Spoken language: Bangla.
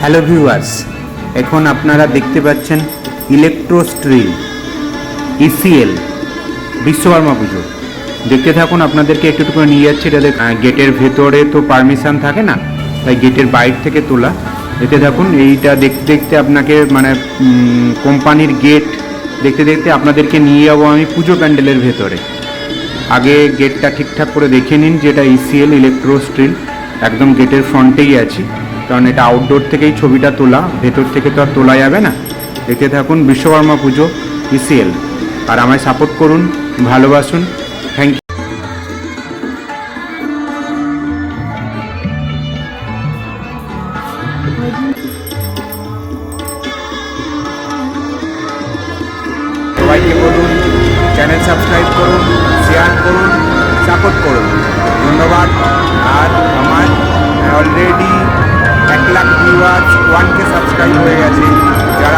হ্যালো ভিউয়ার্স, এখন আপনারা দেখতে পাচ্ছেন ইলেকট্রো স্ট্রিল ইসিএল বিশ্বকর্মা পুজো। দেখতে থাকুন, আপনাদেরকে একটু করে নিয়ে যাচ্ছি। এটা গেটের ভেতরে তো পারমিশন থাকে না, তাই গেটের বাইরে থেকে তোলা। দেখতে থাকুন, এইটা দেখতে দেখতে আপনাকে মানে কোম্পানির গেট দেখতে দেখতে আপনাদেরকে নিয়ে যাবো আমি পুজো প্যান্ডেলের ভেতরে। আগে গেটটা ঠিকঠাক করে দেখে নিন, যেটা ইসিএল ইলেকট্রো স্ট্রিল একদম গেটের ফ্রন্টেই আছি, কারণ এটা আউটডোর থেকেই ছবিটা তোলা, ভেতর থেকে তো আর তোলা যাবে না। দেখতে থাকুন বিশ্বকর্মা পুজো ইসিএল, আর আমায় সাপোর্ট করুন, ভালোবাসুন। Thank you. সবাইকে বলুন চ্যানেল সাবস্ক্রাইব করুন, শেয়ার করুন, সাপোর্ট করুন। ধন্যবাদ। আর আমার already 1 lakh viewers 1K subscribe হয়ে গেছে, যার